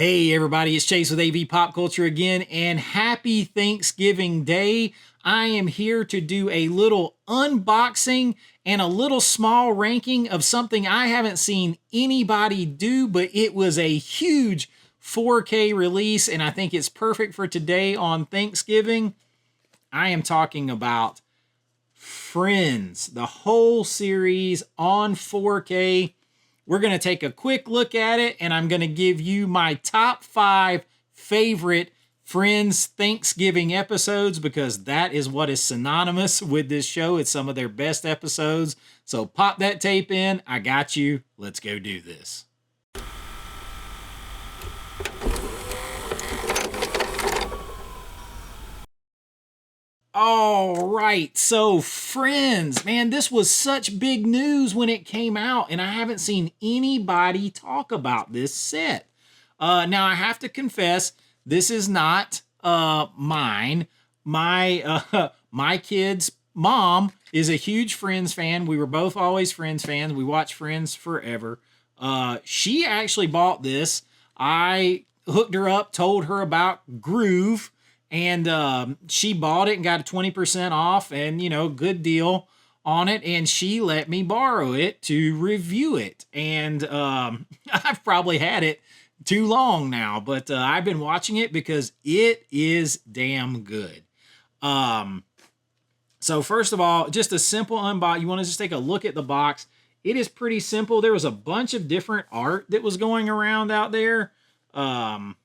Hey everybody, it's Chase with AV Pop Culture again, and happy Thanksgiving Day. I am here to do a little unboxing and a little small ranking of something I haven't seen anybody do, but it was a huge 4K release, and I think it's perfect for today on Thanksgiving. I am talking about Friends, the whole series on 4K. We're going to take a quick look at it, and I'm going to give you my top 5 favorite Friends Thanksgiving episodes because that is what is synonymous with this show. It's some of their best episodes. So pop that tape in. I got you. Let's go do this. All right, so Friends, man, this was such big news when it came out, and I haven't seen anybody talk about this set. Now, I have to confess, this is not mine. My kid's mom is a huge Friends fan. We were both always Friends fans. We watched Friends forever. She actually bought this. I hooked her up, told her about Groove, and she bought it and got a 20% off and, good deal on it. And she let me borrow it to review it. And I've probably had it too long now, but I've been watching it because it is damn good. So first of all, just a simple unbox. You want to just take a look at the box. It is pretty simple. There was a bunch of different art that was going around out there on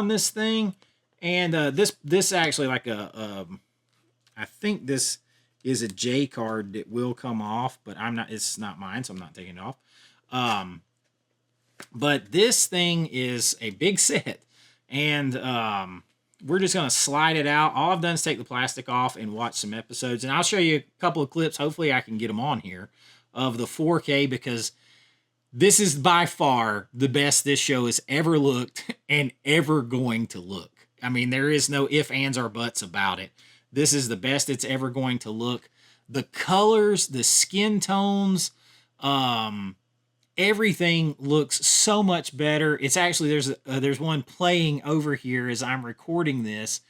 this thing. And this actually like I think this is a J card that will come off, but it's not mine, so I'm not taking it off. But this thing is a big set, and we're just going to slide it out. All I've done is take the plastic off and watch some episodes, and I'll show you a couple of clips. Hopefully I can get them on here of the 4K because this is by far the best this show has ever looked and ever going to look. I mean, there is no ifs, ands, or buts about it. This is the best it's ever going to look. The colors, the skin tones, everything looks so much better. It's actually, there's one playing over here as I'm recording this,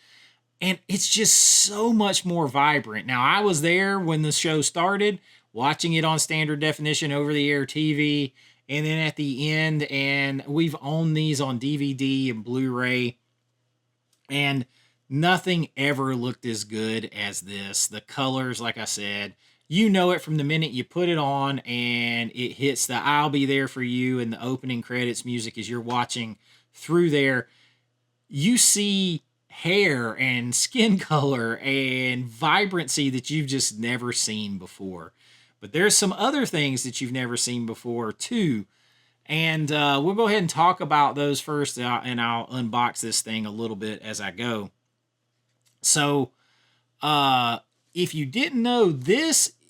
and it's just so much more vibrant. Now, I was there when the show started, watching it on standard definition over-the-air TV, and then at the end, and we've owned these on DVD and Blu-ray, and nothing ever looked as good as this. The colors, like I said, you know it from the minute you put it on and it hits the I'll Be There For You and the opening credits music as you're watching through there. You see hair and skin color and vibrancy that you've just never seen before. But there's some other things that you've never seen before too. And we'll go ahead and talk about those first, and I'll unbox this thing a little bit as I go. So, if you didn't know,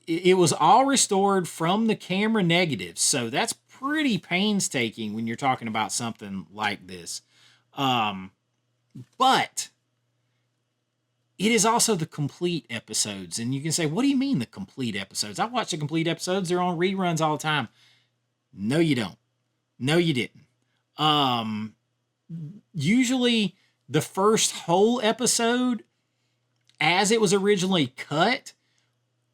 it was all restored from the camera negatives. So that's pretty painstaking when you're talking about something like this. But it is also the complete episodes. And you can say, what do you mean the complete episodes? I watch the complete episodes. They're on reruns all the time. No, you don't. No, you didn't. Usually the first whole episode, as it was originally cut,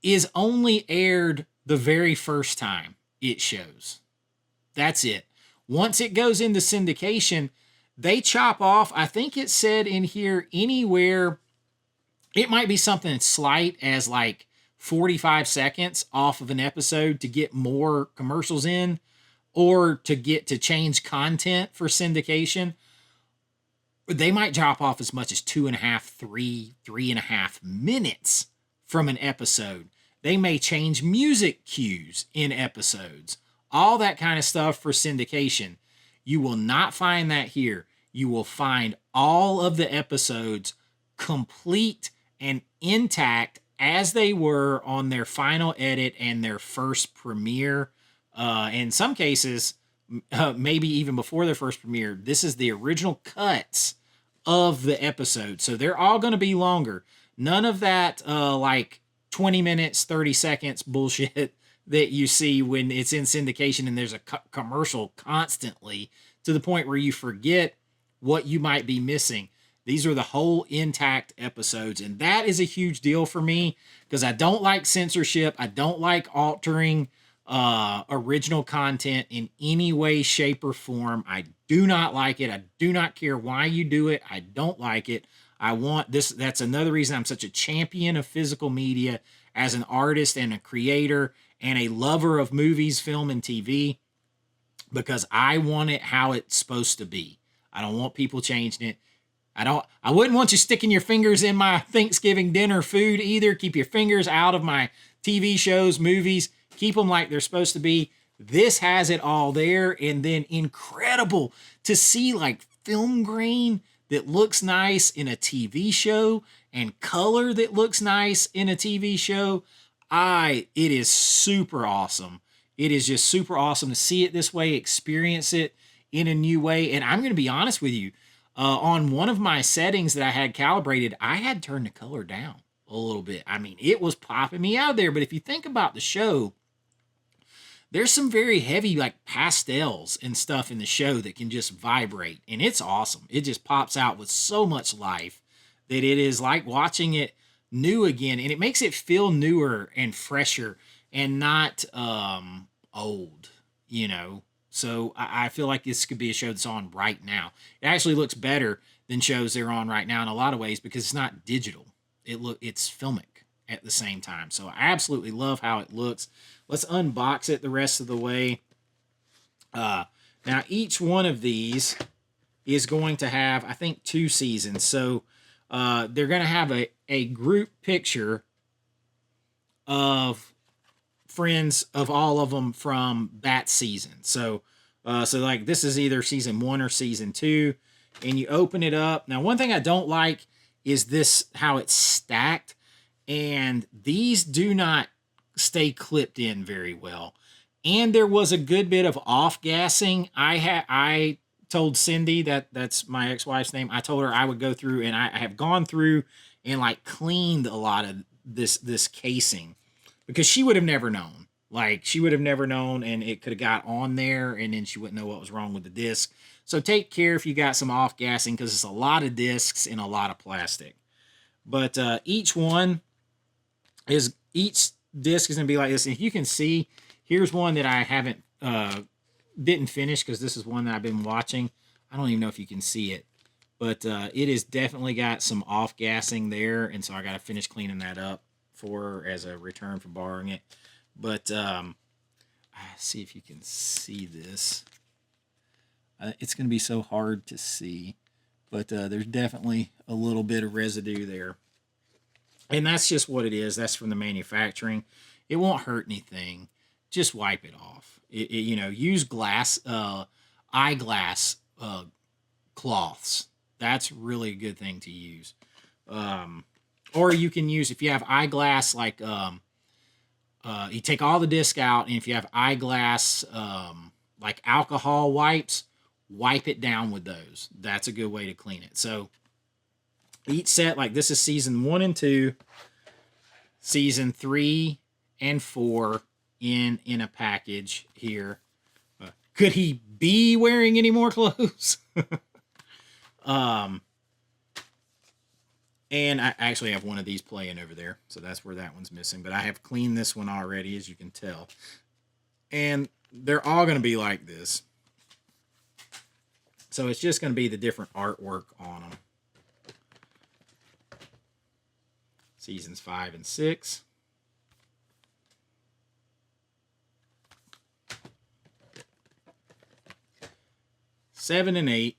is only aired the very first time it shows. That's it. Once it goes into syndication, they chop off, I think it said in here anywhere, it might be something slight as like 45 seconds off of an episode to get more commercials in, or to get to change content for syndication. They might drop off as much as 2.5, 3.5 minutes from an episode. They may change music cues in episodes. All that kind of stuff for syndication. You will not find that here. You will find all of the episodes complete and intact as they were on their final edit and their first premiere. In some cases, maybe even before their first premiere, this is the original cuts of the episode. So they're all going to be longer. None of that like 20 minutes, 30 seconds bullshit that you see when it's in syndication and there's a commercial constantly to the point where you forget what you might be missing. These are the whole intact episodes, and that is a huge deal for me because I don't like censorship. I don't like altering original content in any way, shape, or form. I do not like it. I do not care why you do it. I don't like it. I want this. That's another reason I'm such a champion of physical media as an artist and a creator and a lover of movies, film, and TV, because I want it how it's supposed to be. I don't want people changing it. I wouldn't want you sticking your fingers in my Thanksgiving dinner food either. Keep your fingers out of my TV shows, movies. Keep them like they're supposed to be. This has it all there. And then incredible to see like film grain that looks nice in a TV show and color that looks nice in a TV show. It is super awesome. It is just super awesome to see it this way, experience it in a new way. And I'm going to be honest with you. On one of my settings that I had calibrated, I had turned the color down a little bit. I mean, it was popping me out there. But if you think about the show, there's some very heavy like pastels and stuff in the show that can just vibrate. And it's awesome. It just pops out with so much life that it is like watching it new again. And it makes it feel newer and fresher and not old, you know. So I feel like this could be a show that's on right now. It actually looks better than shows they're on right now in a lot of ways because it's not digital. It's filmic at the same time. So I absolutely love how it looks. Let's unbox it the rest of the way. Now each one of these is going to have, I think, 2 seasons. So they're going to have a group picture of friends of all of them from that season. So like this is either season 1 or season 2, and you open it up. Now, one thing I don't like is this, how it's stacked, and these do not stay clipped in very well. And there was a good bit of off-gassing. I told Cindy, that's my ex-wife's name. I told her I would go through, and I have gone through and like cleaned a lot of this casing, because she would have never known. Like, she would have never known, and it could have got on there, and then she wouldn't know what was wrong with the disc. So take care if you got some off-gassing, because it's a lot of discs and a lot of plastic. But each disc is going to be like this. And if you can see, here's one that I didn't finish, because this is one that I've been watching. I don't even know if you can see it. But it has definitely got some off-gassing there, and so I got to finish cleaning that up for her as a return for borrowing it. But see if you can see this. It's going to be so hard to see, but there's definitely a little bit of residue there. And that's just what it is. That's from the manufacturing. It won't hurt anything. Just wipe it off. Use eyeglass cloths. That's really a good thing to use. Or you can use, if you have eyeglass, like you take all the disc out, and if you have eyeglass like alcohol wipes, wipe it down with those. That's a good way to clean it. So each set, like this is season 1 and 2, season 3 and 4 in a package here. Could he be wearing any more clothes? And I actually have one of these playing over there, so that's where that one's missing. But I have cleaned this one already, as you can tell. And they're all going to be like this. So it's just going to be the different artwork on them. Seasons 5 and 6. Seven and 8.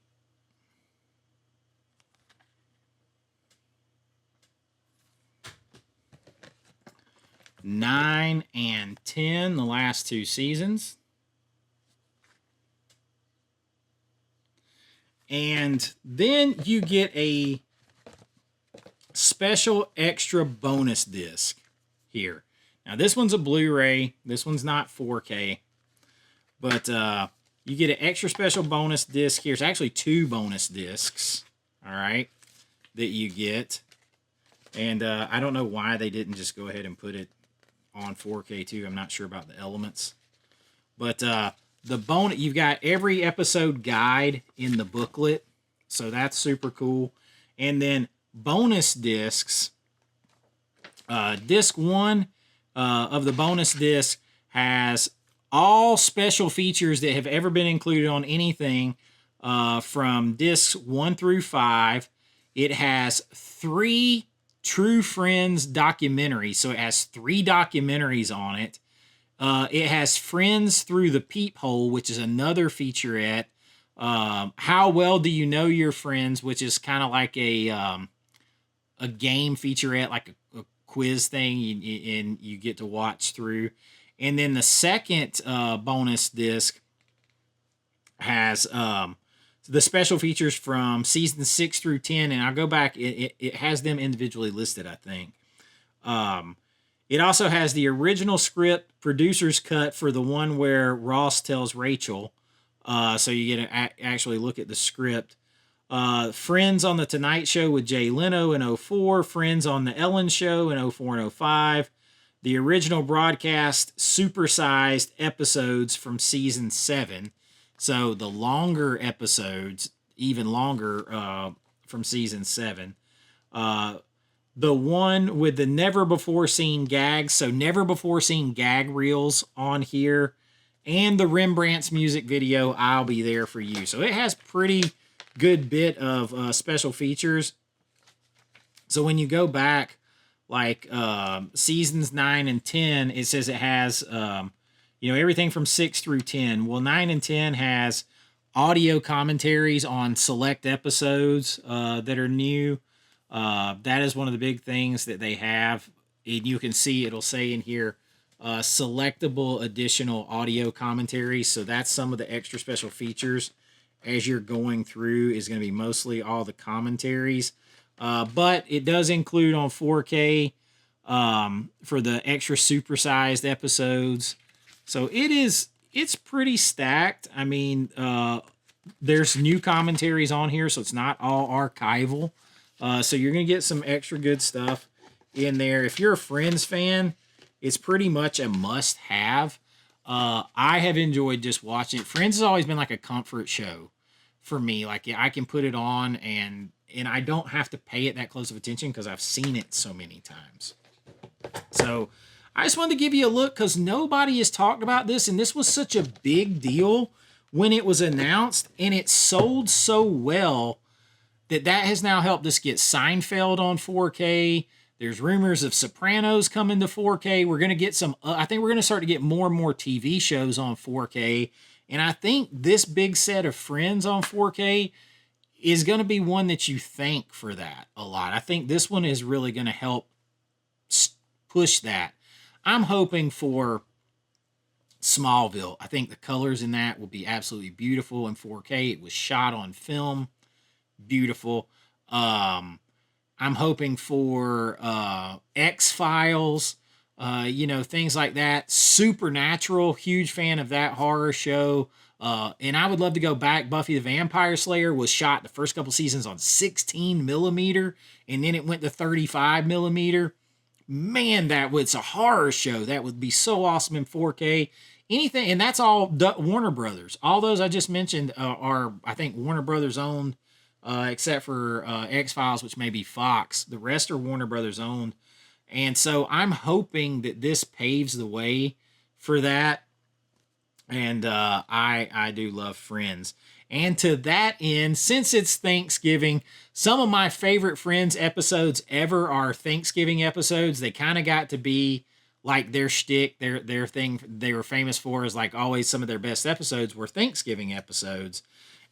9 and 10, the last 2 seasons. And then you get a special extra bonus disc here. Now, this one's a Blu-ray. This one's not 4K. But you get an extra special bonus disc here. It's actually 2 bonus discs, all right, that you get. And I don't know why they didn't just go ahead and put it on 4K too. I'm not sure about the elements. But the bonus, you've got every episode guide in the booklet. So that's super cool. And then bonus discs. Disc 1 of the bonus disc has all special features that have ever been included on anything from discs 1 through 5. It has 3 True Friends documentaries. So it has 3 documentaries on it. It has Friends Through the Peephole, which is another featurette. How Well Do You Know Your Friends, which is kind of like a game featurette, like a quiz thing, and you get to watch through. And then the second bonus disc has the special features from season 6 through 10, and I'll go back. It has them individually listed, I think. It also has the original script producer's cut for the one where Ross tells Rachel. So you get to actually look at the script. Friends on the Tonight Show with Jay Leno in 2004. Friends on the Ellen Show in 2004 and 2005. The original broadcast supersized episodes from season 7. So the longer episodes, even longer from season 7. The one with the never before seen gags. So never before seen gag reels on here. And the Rembrandt's music video, I'll Be There For You. So it has pretty good bit of special features. So when you go back, like seasons 9 and 10, it says it has everything from 6 through 10. Well, 9 and 10 has audio commentaries on select episodes that are new. That is one of the big things that they have. And you can see it'll say in here selectable additional audio commentaries. So that's some of the extra special features as you're going through, is going to be mostly all the commentaries. But it does include on 4K for the extra supersized episodes. So it's pretty stacked. I mean, there's new commentaries on here, so it's not all archival. So you're going to get some extra good stuff in there. If you're a Friends fan, it's pretty much a must-have. I have enjoyed just watching it. Friends has always been like a comfort show for me. Like, I can put it on and I don't have to pay it that close of attention because I've seen it so many times. So I just wanted to give you a look because nobody has talked about this, and this was such a big deal when it was announced, and it sold so well that has now helped us get Seinfeld on 4K. There's rumors of Sopranos coming to 4K. We're going to get some, I think we're going to start to get more and more TV shows on 4K. And I think this big set of Friends on 4K is going to be one that you thank for that a lot. I think this one is really going to help push that. I'm hoping for Smallville. I think the colors in that will be absolutely beautiful in 4K. It was shot on film. Beautiful. I'm hoping for X-Files, things like that. Supernatural, huge fan of that horror show. And I would love to go back. Buffy the Vampire Slayer was shot the first couple seasons on 16 millimeter, and then it went to 35 millimeter. Man, it's a horror show. That would be so awesome in 4K. Anything, and that's all Warner Brothers. All those I just mentioned are, I think, Warner Brothers owned. Except for X-Files, which may be Fox. The rest are Warner Brothers owned. And so I'm hoping that this paves the way for that. And I do love Friends. And to that end, since it's Thanksgiving, some of my favorite Friends episodes ever are Thanksgiving episodes. They kind of got to be like their shtick, their thing they were famous for, is like always some of their best episodes were Thanksgiving episodes.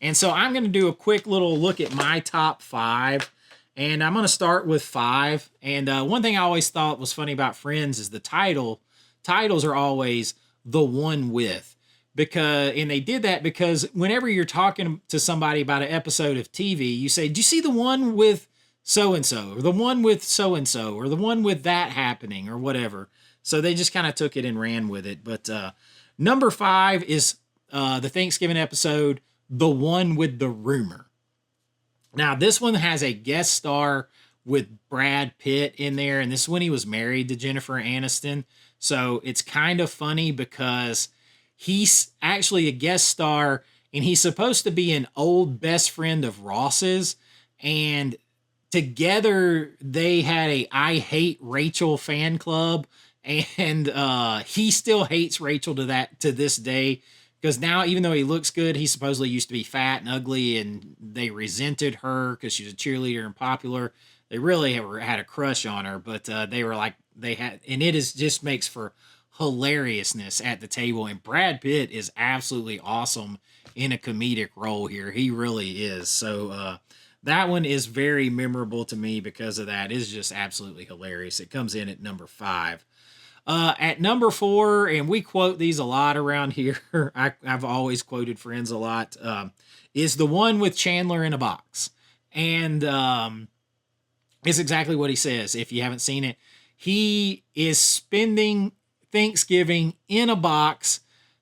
And so I'm going to do a quick little look at my top 5. And I'm going to start with 5. And one thing I always thought was funny about Friends is the titles are always The One With. And they did that because whenever you're talking to somebody about an episode of TV, you say, "Do you see the one with so-and-so? Or the one with so-and-so? Or the one with that happening?" Or whatever. So they just kind of took it and ran with it. But number 5 is the Thanksgiving episode, The One with the Rumor. Now, this one has a guest star with Brad Pitt in there, and this is when he was married to Jennifer Aniston. So it's kind of funny because he's actually a guest star and he's supposed to be an old best friend of Ross's, and together they had a I Hate Rachel fan club, and he still hates Rachel to this day, because now, even though he looks good, he supposedly used to be fat and ugly, and they resented her because she was a cheerleader and popular. They really had a crush on her, but they were like, they had, and it is just makes for hilariousness at the table. And Brad Pitt is absolutely awesome in a comedic role here. He really is. So that one is very memorable to me because of that. It's just absolutely hilarious. It comes in at number 5. At number 4, and we quote these a lot around here. I've always quoted Friends a lot. Is the one with Chandler in a box, and it's exactly what he says. If you haven't seen it, he is spending Thanksgiving in a box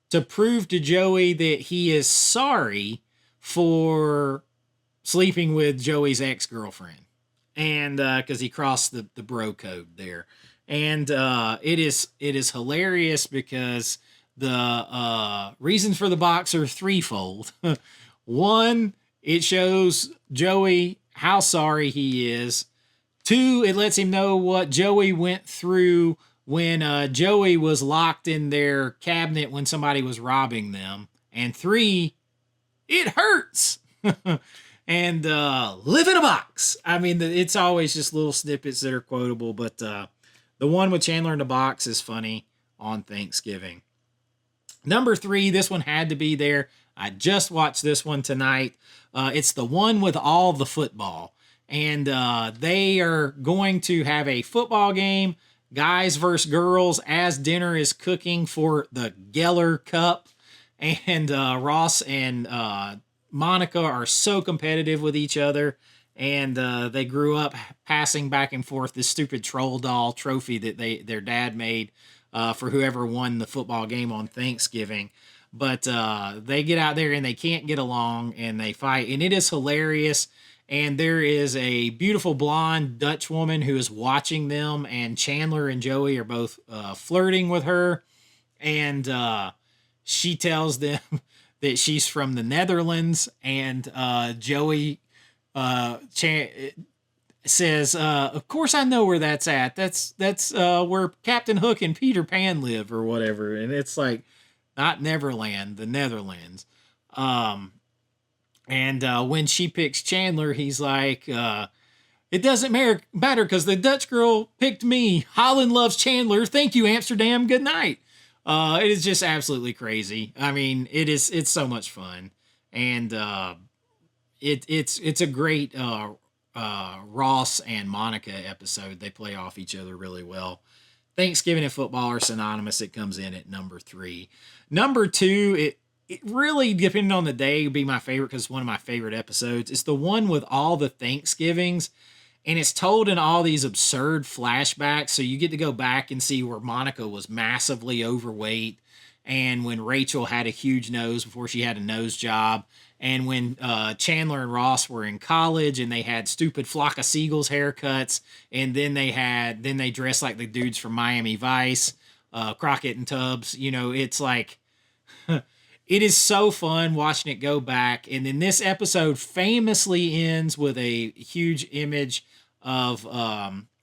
to prove to Joey that he is sorry for sleeping with Joey's ex-girlfriend, and because he crossed the bro code there. And it is hilarious because the reasons for the box are threefold. One, it shows Joey how sorry he is. 2, it lets him know what Joey went through when Joey was locked in their cabinet when somebody was robbing them. And 3, it hurts. And live in a box. I mean, it's always just little snippets that are quotable, but the one with Chandler in the box is funny on Thanksgiving. Number 3, this one had to be there. I just watched this one tonight. It's the one with all the football. And they are going to have a football game, guys versus girls, as dinner is cooking for the Geller Cup. And Ross and Monica are so competitive with each other. And they grew up passing back and forth this stupid troll doll trophy that their dad made for whoever won the football game on Thanksgiving. But they get out there and they can't get along and they fight. And it is hilarious. And there is a beautiful blonde Dutch woman who is watching them. And Chandler and Joey are both flirting with her. And she tells them that she's from the Netherlands. And Joey says, of course I know where that's at. That's where Captain Hook and Peter Pan live or whatever. And it's like, not Neverland, the Netherlands. And when she picks Chandler, he's like, it doesn't matter because the Dutch girl picked me. Holland loves Chandler. Thank you, Amsterdam. Good night. It is just absolutely crazy. I mean, it's so much fun. And it's a great Ross and Monica episode. They play off each other really well. Thanksgiving and football are synonymous. It comes in at number 3. Number 2, it really, depending on the day, would be my favorite because it's one of my favorite episodes. It's the one with all the Thanksgivings, and it's told in all these absurd flashbacks. So you get to go back and see where Monica was massively overweight, and when Rachel had a huge nose before she had a nose job, and when Chandler and Ross were in college and they had stupid Flock of Seagulls haircuts, and then they dressed like the dudes from Miami Vice, Crockett and Tubbs. You know, it's like, it is so fun watching it go back. And then this episode famously ends with a huge image of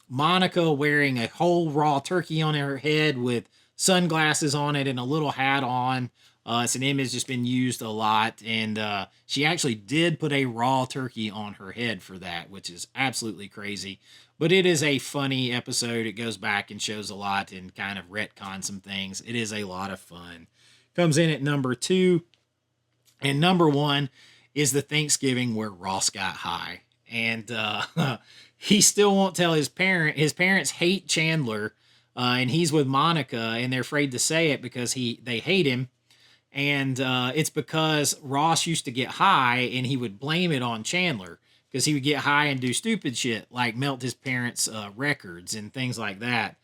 Monica wearing a whole raw turkey on her head with sunglasses on it and a little hat on. It's an image that's been used a lot, and she actually did put a raw turkey on her head for that, which is absolutely crazy. But it is a funny episode. It goes back and shows a lot and kind of retcons some things. It is a lot of fun. Comes in at number 2, and number 1 is the Thanksgiving where Ross got high, and he still won't tell his parent. His parents hate Chandler, and he's with Monica, and they're afraid to say it because they hate him. And it's because Ross used to get high and he would blame it on Chandler because he would get high and do stupid shit like melt his parents' records and things like that.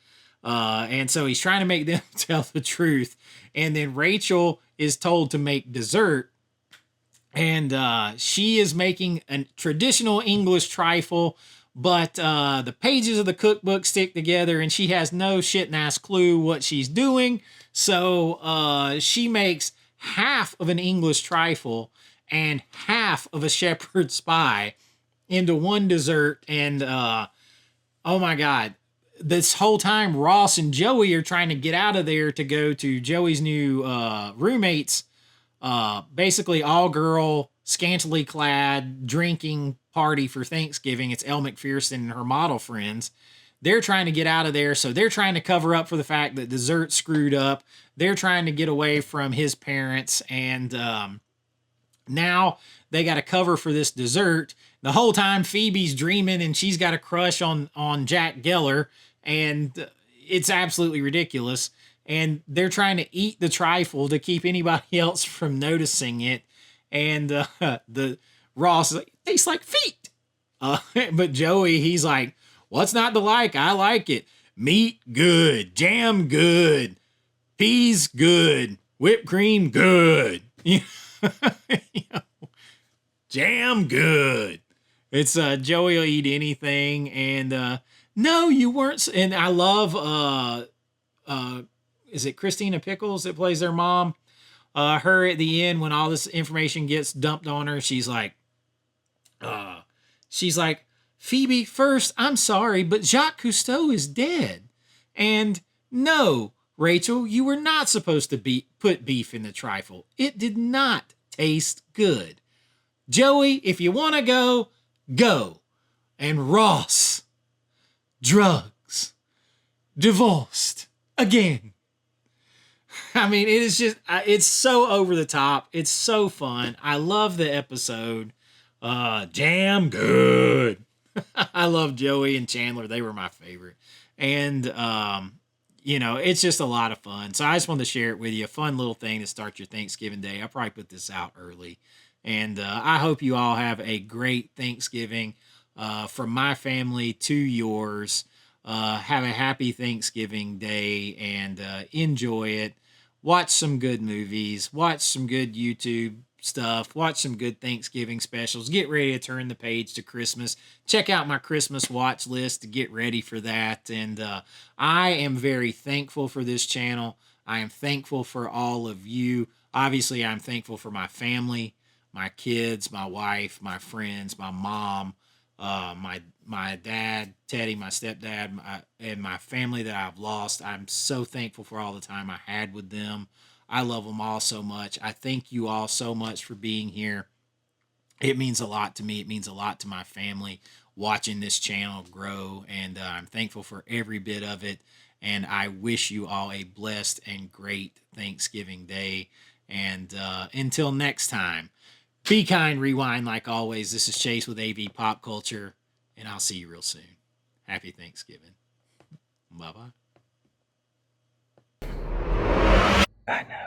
And so he's trying to make them tell the truth. And then Rachel is told to make dessert. And she is making a traditional English trifle, but the pages of the cookbook stick together and she has no shit and ass clue what she's doing. So she makes half of an English trifle and half of a shepherd's pie into one dessert. And oh my God, this whole time Ross and Joey are trying to get out of there to go to Joey's new roommate's basically all girl, scantily clad drinking party for Thanksgiving. It's Elle McPherson and her model friends. They're trying to get out of there, so they're trying to cover up for the fact that dessert screwed up. They're trying to get away from his parents, and now they got to cover for this dessert. The whole time Phoebe's dreaming, and she's got a crush on Jack Geller, and it's absolutely ridiculous. And they're trying to eat the trifle to keep anybody else from noticing it. And the Ross is like, it tastes like feet. But Joey, he's like, what's not to like? I like it. Meat, good. Jam, good. Peas, good. Whipped cream, good. You know, jam, good. It's Joey will eat anything. And no, you weren't. And I love, is it Christina Pickles that plays their mom? Her at the end, when all this information gets dumped on her, she's like, Phoebe, first, I'm sorry, but Jacques Cousteau is dead. And no, Rachel, you were not supposed to put beef in the trifle. It did not taste good. Joey, if you want to go, go. And Ross, drugs, divorced, again. I mean, it is just, it's so over the top. It's so fun. I love the episode. Jam good. I love Joey and Chandler. They were my favorite. And, you know, it's just a lot of fun. So I just wanted to share it with you. A fun little thing to start your Thanksgiving day. I'll probably put this out early. And I hope you all have a great Thanksgiving. From my family to yours. Have a happy Thanksgiving day and enjoy it. Watch some good movies. Watch some good YouTube stuff. Watch some good Thanksgiving specials. Get ready to turn the page to Christmas. Check out my Christmas watch list to get ready for that. And I am very thankful for this channel. I am thankful for all of you. Obviously, I'm thankful for my family, my kids, my wife, my friends, my mom, my dad, Teddy, my stepdad, and my family that I've lost. I'm so thankful for all the time I had with them. I love them all so much. I thank you all so much for being here. It means a lot to me. It means a lot to my family watching this channel grow, and I'm thankful for every bit of it. And I wish you all a blessed and great Thanksgiving day. And until next time, be kind, rewind like always. This is Chase with AV Pop Culture, and I'll see you real soon. Happy Thanksgiving. Bye-bye. I know.